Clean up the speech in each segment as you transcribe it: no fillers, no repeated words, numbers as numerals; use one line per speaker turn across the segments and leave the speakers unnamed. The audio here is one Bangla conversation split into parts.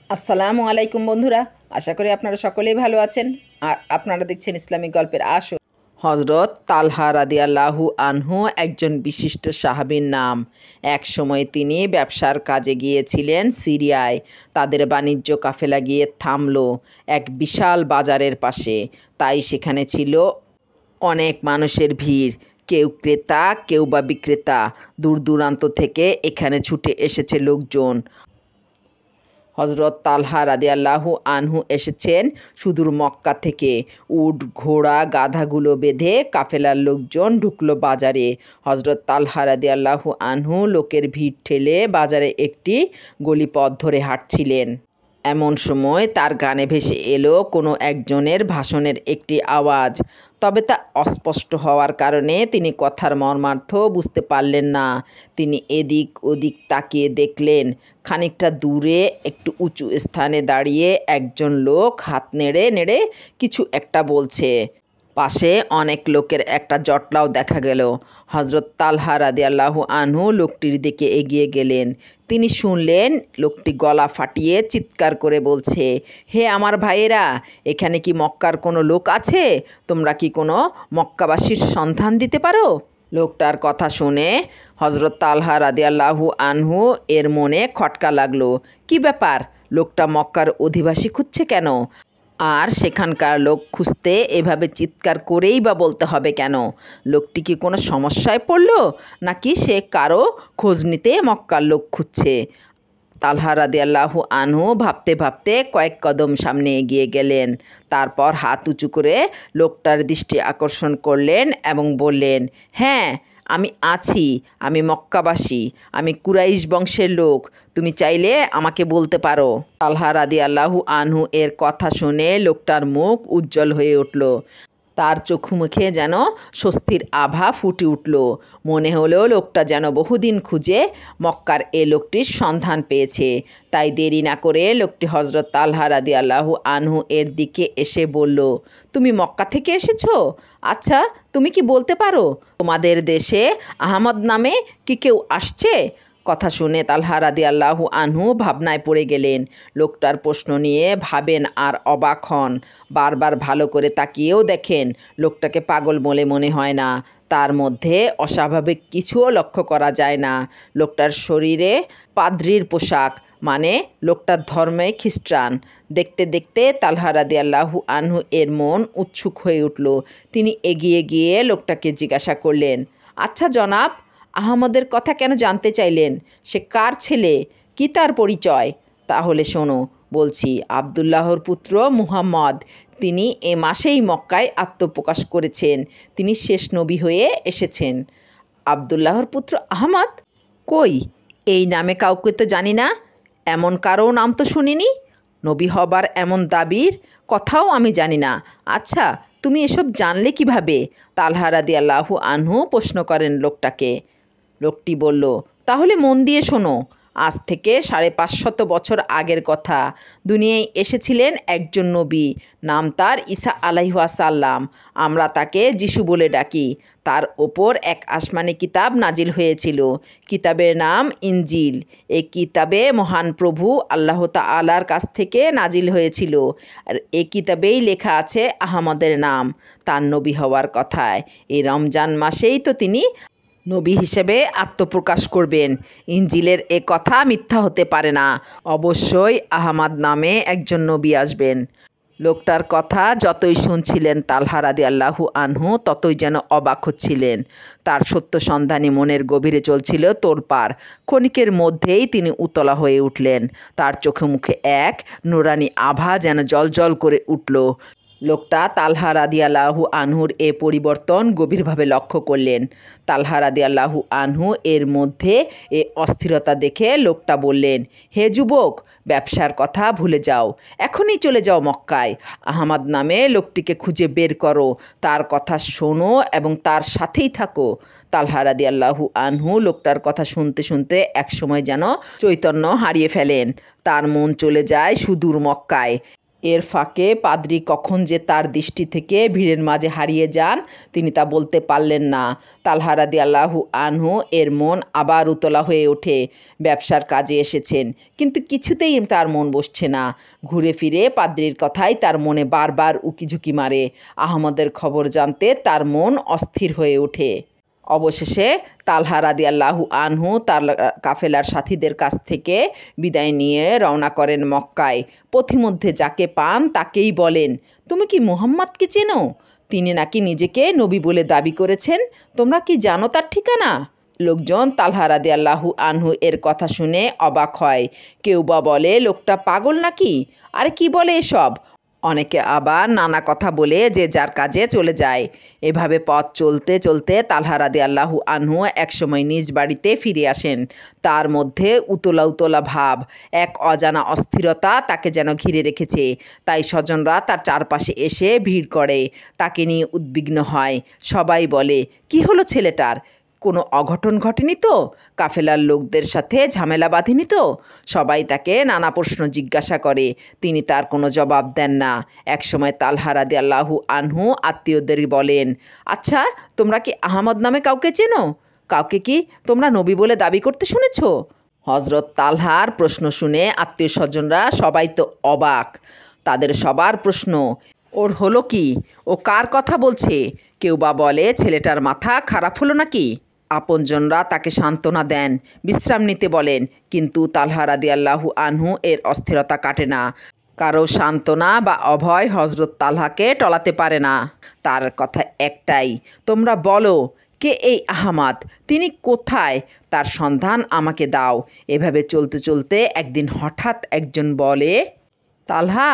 আসসালামু আলাইকুম বন্ধুরা, আশা করি আপনারা সকলেই ভালো আছেন। আর আপনারা দেখছেন ইসলামিক গল্পের আসর। হজরত তালহা রাদিয়াল্লাহু আনহু একজন বিশিষ্ট সাহাবীর নাম। এক সময় তিনি ব্যবসার কাজে গিয়েছিলেন সিরিয়ায়। তাদের বাণিজ্য কাফেলা গিয়ে থামল এক বিশাল বাজারের পাশে। তাই সেখানে ছিল অনেক মানুষের ভিড়, কেউ ক্রেতা কেউ বা বিক্রেতা। দূর দূরান্ত থেকে এখানে ছুটে এসেছে লোকজন। হজরত তালহা রাদিয়াল্লাহু আনহু এসেছেন সুদূর মক্কা থেকে। উট ঘোড়া গাধাগুলো বেঁধে কাফেলার লোকজন ঢুকলো বাজারে। হজরত তালহা রাদিয়াল্লাহু আনহু লোকের ভিড় ঠেলে বাজারে একটি গলিপথ ধরে হাঁটছিলেন। এমন সময় তার কানে ভেসে এলো কোনো একজনের ভাষণের একটি আওয়াজ। তবে তা অস্পষ্ট হওয়ার কারণে তিনি কথার মর্মার্থ বুঝতে পারলেন না। তিনি এদিক ওদিক তাকিয়ে দেখলেন, খানিকটা দূরে একটু উঁচু স্থানে দাঁড়িয়ে একজন লোক হাত নেড়ে নেড়ে কিছু একটা বলছে। পাশে অনেক লোকের একটা জটলাও দেখা গেল। হজরত তালহা রাদিয়াল্লাহু আনহু লোকটির দিকে এগিয়ে গেলেন। তিনি শুনলেন লোকটি গলা ফাটিয়ে চিৎকার করে বলছে, হে আমার ভাইয়েরা, এখানে কি মক্কার কোনো লোক আছে? তোমরা কি কোনো মক্কাবাসীর সন্ধান দিতে পারো? লোকটার কথা শুনে হজরত তালহা রাদিয়াল্লাহু আনহু এর মনে খটকা লাগলো। কি ব্যাপার, লোকটা মক্কার অধিবাসী খুঁজছে কেন? আর সেখানকার লোক খুঁজতে এভাবে চিৎকার করেই বা বলতে হবে কেন? লোকটি কি কোনো সমস্যায় পড়ল, নাকি সে কারো খোঁজ নিতে মক্কার লোক খুঁজছে? তালহা রাদিয়াল্লাহু আনহু ভাবতে ভাবতে কয়েক কদম সামনে এগিয়ে গেলেন। তারপর হাত উঁচু করে লোকটার দৃষ্টি আকর্ষণ করলেন এবং বললেন, হ্যাঁ, আমি আছি। আমি মক্কাবাসী। আমি কুরাইশ বংশের লোক। তুমি চাইলে আমাকে বলতে পারো। তালহা রাদিয়াল্লাহু আনহু এর কথা শুনে লোকটার মুখ উজ্জ্বল হয়ে উঠল। তার চোখে মুখে যেন স্বস্তির আভা ফুটে উঠল। মনে হলো লোকটা যেন বহুদিন খুঁজে মক্কার এ লোকটির সন্ধান পেয়েছে। তাই দেরি না করে লোকটি হজরত তালহা রাদিয়াল্লাহু আনহু এর দিকে এসে বলল, তুমি মক্কা থেকে এসেছো? আচ্ছা, তুমি কি বলতে পারো তোমাদের দেশে আহমদ নামে কি কেউ আসছে? কথা শুনে তালহা রাদিয়াল্লাহু আনহু ভাবনায় পড়ে গেলেন। লোকটার প্রশ্ন নিয়ে ভাবেন আর অবাক হন। বারবার ভালো করে তাকিয়েও দেখেন, লোকটাকে পাগল বলে মনে হয় না। তার মধ্যে অস্বাভাবিক কিছুও লক্ষ্য করা যায় না। লোকটার শরীরে পাদ্রির পোশাক, মানে লোকটার ধর্মে খ্রিস্টান। দেখতে দেখতে তালহা রাদিয়াল্লাহু আনহু এর মন উৎসুক হয়ে উঠল। তিনি এগিয়ে গিয়ে লোকটাকে জিজ্ঞাসা করলেন, আচ্ছা জনাব, আহমদের কথা কেন জানতে চাইলেন? সে কার ছেলে? কি তার পরিচয়? তাহলে শোনো, বলছি, আবদুল্লাহর পুত্র মুহাম্মদ। তিনি এ মাসেই মক্কায় আত্মপ্রকাশ করেছেন। তিনি শেষ নবী হয়ে এসেছেন। আবদুল্লাহর পুত্র আহমদ? কই, এই নামে কাউকে তো জানি না। এমন কারো নাম তো শুনিনি। নবী হবার এমন দাবির কথাও আমি জানি না। আচ্ছা, তুমি এসব জানলে কিভাবে? তালহা রাদিয়াল্লাহু আনহু প্রশ্ন করেন লোকটাকে। লোকটি বলল, তাহলে মন দিয়ে শোনো। আজ থেকে 550 বছর আগের কথা। দুনিয়ায় এসেছিলেন একজন নবী। নাম তার ঈসা আলাইহিসসালাম। আমরা তাকে যিশু বলে ডাকি। তার ওপর এক আসমানি কিতাব নাজিল হয়েছিল। কিতাবের নাম ইনজিল। এই কিতাবে মহান প্রভু আল্লাহ তাআলার কাছ থেকে নাজিল হয়েছিল। আর এই কিতাবেই লেখা আছে আহমদের নাম, তার নবী হওয়ার কথায়। এই রমজান মাসেই তো তিনি নবী হিসেবে আত্মপ্রকাশ করবেন। ইনজিলের এ কথা মিথ্যা হতে পারে না। অবশ্যই আহমদ নামে একজন নবী আসবেন। লোকটার কথা যতই শুনছিলেন তালহা রাদিয়াল্লাহু আনহু ততই যেন অবাক হচ্ছিলেন। তার সত্যসন্ধানী মনের গভীরে চলছিল তোড়পাড়। ক্ষণিকের মধ্যেই তিনি উতলা হয়ে উঠলেন। তার চোখে মুখে এক নুরানি আভা যেন জ্বলজ্বল করে উঠল। লোকটা তালহা রাদিয়াল্লাহু আনহুর এ পরিবর্তন গভীরভাবে লক্ষ্য করলেন। তালহা রাদিয়াল্লাহু আনহু এর মধ্যে এ অস্থিরতা দেখে লোকটা বললেন, হে যুবক, ব্যবসার কথা ভুলে যাও। এখনই চলে যাও মক্কায়। আহমদ নামে লোকটিকে খুঁজে বের করো, তার কথা শোনো এবং তার সাথেই থাকো। তালহা রাদিয়াল্লাহু আনহু লোকটার কথা শুনতে শুনতে একসময় যেন চৈতন্য হারিয়ে ফেলেন। তার মন চলে যায় সুদূর মক্কায়। এর ফাঁকে পাদ্রী কখন যে তার দৃষ্টি থেকে ভিড়ের মাঝে হারিয়ে যান তিনি তা বলতে পারলেন না। তালহা রাদিয়াল্লাহু আনহু এর মন আবার উতলা হয়ে ওঠে। ব্যবসার কাজে এসেছেন, কিন্তু কিছুতেই তার মন বসছে না। ঘুরে ফিরে পাদ্রীর কথাই তার মনে বারবার উকিঝুঁকি মারে। আহমদের খবর জানতে তার মন অস্থির হয়ে ওঠে। অবশেষে তালহা রাদিয়াল্লাহু আনহু তার কাফেলার সাথীদের কাছ থেকে বিদায় নিয়ে রওনা করেন মক্কায়। পথিমধ্যে যাকে পান তাকেই বলেন, তুমি কি মুহাম্মদকে চেনো? তিনি নাকি নিজেকে নবী বলে দাবি করেছেন। তোমরা কি জানো তার ঠিকানা? লোকজন তালহা রাদিয়াল্লাহু আনহু এর কথা শুনে অবাক হয়। কেউ বা বলে লোকটা পাগল নাকি, আরে কি বলে এসব। অনেকে আবার নানা কথা বলে যে যার কাজে চলে যায়। এভাবে পথ চলতে চলতে তালহা রাদিয়াল্লাহু আনহু একসময় নিজ বাড়িতে ফিরে আসেন। তার মধ্যে উতলা উতলা ভাব, এক অজানা অস্থিরতা তাকে যেন ঘিরে রেখেছে। তাই স্বজনরা তার চারপাশে এসে ভিড় করে, তাকে নিয়ে উদ্বিগ্ন হয়। সবাই বলে, কি হলো ছেলেটার? কোনো অঘটন ঘটেনি তো? কাফেলার লোকদের সাথে ঝামেলা বাঁধেনি তো? সবাই তাকে নানা প্রশ্ন জিজ্ঞাসা করে, তিনি তার কোনো জবাব দেন না। একসময় তালহা রাদিয়াল্লাহু আনহু আত্মীয়দের বলেন, আচ্ছা তোমরা কি আহমদ নামে কাউকে চেনো? কাউকে কি তোমরা নবী বলে দাবি করতে শুনেছ? হজরত তালহার প্রশ্ন শুনে আত্মীয় স্বজনরা সবাই তো অবাক। তাদের সবার প্রশ্ন, ওর হলো কি? ও কার কথা বলছে? কেউ বা বলে ছেলেটার মাথা খারাপ হলো নাকি? আপনজনরা তাকে সান্ত্বনা দেন, বিশ্রাম নিতে বলেন, কিন্তু তালহা রাদিয়াল্লাহু আনহু এর অস্থিরতা কাটে না। কারো সান্ত্বনা বা অভয় হজরত তালহাকে টলাতে পারে না। তার কথা একটাই, তোমরা বলো, কে এই আহমাদ? তিনি কোথায়? তার সন্ধান আমাকে দাও। এভাবে চলতে চলতে একদিন হঠাৎ একজন বলে, তালহা,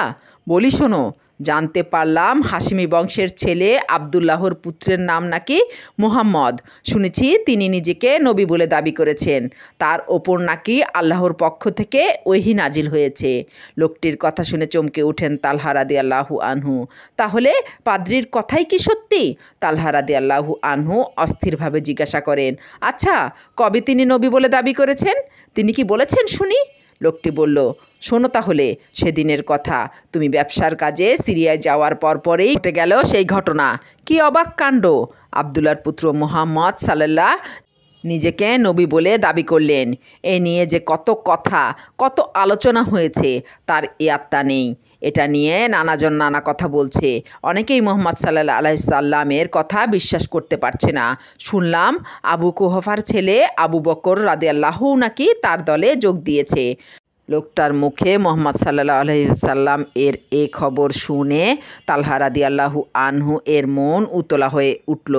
বলি শোনো, জানতে পারলাম হাশিমি বংশের ছেলে আবদুল্লাহর পুত্রের নাম নাকি মুহাম্মদ। শুনেছি তিনি নিজেকে নবী বলে দাবি করেছেন। তার ওপর নাকি আল্লাহর পক্ষ থেকে ওহী নাজিল হয়েছে। লোকটির কথা শুনে চমকে ওঠেন তালহা রাদিয়াল্লাহু আনহু। তাহলে পাদ্রীর কথাই কি সত্যি? তালহা রাদিয়াল্লাহু আনহু অস্থিরভাবে জিজ্ঞাসা করেন, আচ্ছা কবে তিনি নবী বলে দাবি করেছেন? তিনি কি বলেছেন শুনি? লোকটি বলল, শোনো তাহলে সেদিনের কথা। তুমি ব্যবসার কাজে সিরিয়ায় যাওয়ার পরেই ঘটে গেল সেই ঘটনা। কি অবাক কাণ্ড! আবদুল্লাহর পুত্র মুহাম্মদ সাল্লাল্লাহ নিজেকে নবী বলে দাবি করলেন। এ নিয়ে যে কত কথা, কত আলোচনা হয়েছে তার ইয়াত্তা নেই। এটা নিয়ে নানাজন নানা কথা বলছে। অনেকেই মুহাম্মদ সাল্লাল্লাহু আলাইহি সাল্লামের কথা বিশ্বাস করতে পারছে না। শুনলাম আবু কুহাফার ছেলে আবু বকর রাদিয়াল্লাহু নাকি তার দলে যোগ দিয়েছে। লোকটার মুখে মুহাম্মদ সাল্লাল্লাহু আলাইহি সাল্লাম এর এ খবর শুনে তালহা রাদিয়াল্লাহু আনহু এর মন উতলা হয়ে উঠল।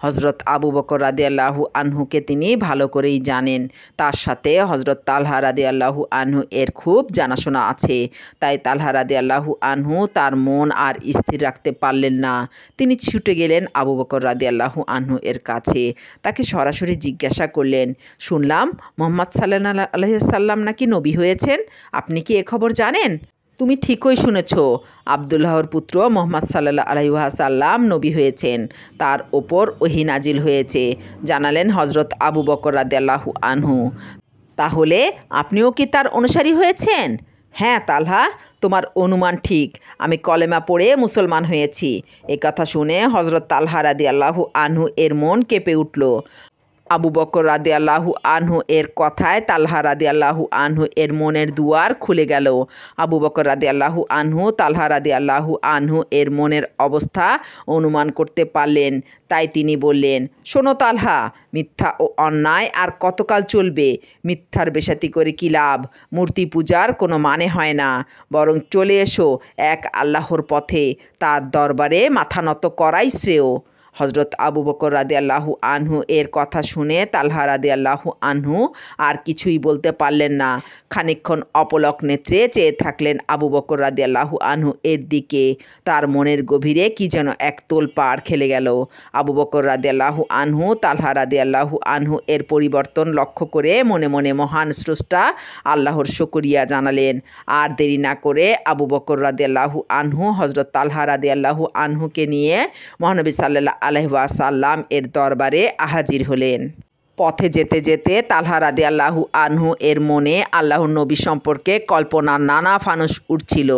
হজরত আবু বকর রাদিয়াল্লাহু আনহুকে তিনি ভালো করেই জানেন। তার সাথে হজরত তালহা রাদিয়াল্লাহু আনহু এর খুব জানাশোনা আছে। তাই তালহা রাদিয়াল্লাহু আনহু তার মন আর স্থির রাখতে পারলেন না। তিনি ছুটে গেলেন আবু বকর রাদিয়াল্লাহু আনহু এর কাছে। তাকে সরাসরি জিজ্ঞাসা করলেন, শুনলাম মুহাম্মদ সাল্লাল্লাহু আলাইহি সাল্লাম নাকি নবী হয়েছেন। আপনি কি এ খবর জানেন? তুমি ঠিকই শুনেছ, আবদুল্লাহর পুত্র মুহাম্মদ সাল্লাল্লাহু আলাইহি ওয়াসাল্লাম নবী হয়েছেন। তার ওপর ওহী নাজিল হয়েছে, জানালেন হজরত আবু বকর রাদিয়াল্লাহু আনহু। তাহলে আপনিও কি তার অনুসারী হয়েছেন? হ্যাঁ তালহা, তোমার অনুমান ঠিক। আমি কলেমা পড়ে মুসলমান হয়েছি। এ কথা শুনে হজরত তালহা রাদিয়াল্লাহু আনহু এর মন কেঁপে উঠল। আবু বকর রাদিয়াল্লাহু আনহু এর কথায় তালহা রাদিয়াল্লাহু আনহু এর মনের দুয়ার খুলে গেল। আবু বকর রাদিয়াল্লাহু আনহু তালহা রাদিয়াল্লাহু আনহু এর মনের অবস্থা অনুমান করতে পারলেন। তাই তিনি বললেন, শোনো তালহা, মিথ্যা ও অন্যায় আর কতকাল চলবে? মিথ্যার বেশাতি করে কী লাভ? মূর্তি পূজার কোনো মানে হয় না। বরং চলে এসো এক আল্লাহর পথে, তার দরবারে মাথা নত করাই শ্রেয়। হজরত আবু বকর রাদিয়াল্লাহু আনহু এর কথা শুনে তালহা রাদিয়াল্লাহু আনহু আর কিছুই বলতে পারলেন না। খানিকক্ষণ অপলক নেত্রে চেয়ে থাকলেন আবু বকর রাদিয়াল্লাহু আনহু এর দিকে। তার মনের গভীরে কি যেন এক তোলপাড় খেলে গেল। আবু বকর রাদিয়াল্লাহু আনহু তালহা রাদিয়াল্লাহু আনহু এর পরিবর্তন লক্ষ্য করে মনে মনে মহান স্রষ্টা আল্লাহর শুকরিয়া জানালেন। আর দেরি না করে আবু বকর রাদিয়াল্লাহু আনহু হজরত তালহা রাদিয়াল্লাহু আনহুকে নিয়ে মহানবী সাল্লাল্লাহু আলাইহি ওয়াসাল্লাম এর দরবারে হাজির হলেন। পথে যেতে যেতে তালহা রাদিয়াল্লাহু আনহু এর মনে আল্লাহর নবী সম্পর্কে কল্পনার নানা ফানুস উঠছিল।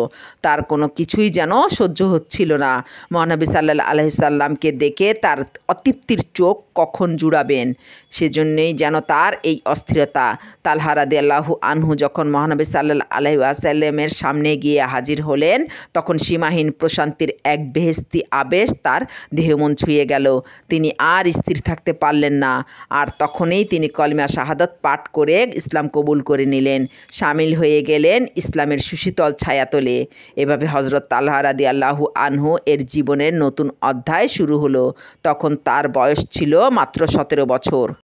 তার কোনো কিছুই যেন সহ্য হচ্ছিল না। মহানবী সাল্লাল্লাহু আলাইহি সাল্লামকে দেখে তার অতৃপ্তির চোখ কখন জুড়াবেন, সেজন্যই যেন তার এই অস্থিরতা। তালহা রাদিয়াল্লাহু আনহু যখন মহানবী সাল্লাল্লাহু আলাইহি ওয়াসাল্লামের সামনে গিয়ে হাজির হলেন, তখন সীমাহীন প্রশান্তির এক বেহেশতি আবেশ তার দেহমন ছুঁয়ে গেল। তিনি আর স্থির থাকতে পারলেন না। আর তখনই তিনি কলিমা শাহাদাত পাঠ করে ইসলাম কবুল করে নিলেন, শামিল হয়ে গেলেন ইসলামের সুশীতল ছায়াতলে। এভাবে হযরত তালহা রাদিয়াল্লাহু আনহু এর জীবনের নতুন অধ্যায় শুরু হলো। তখন তার বয়স ছিল মাত্র 17 বছর।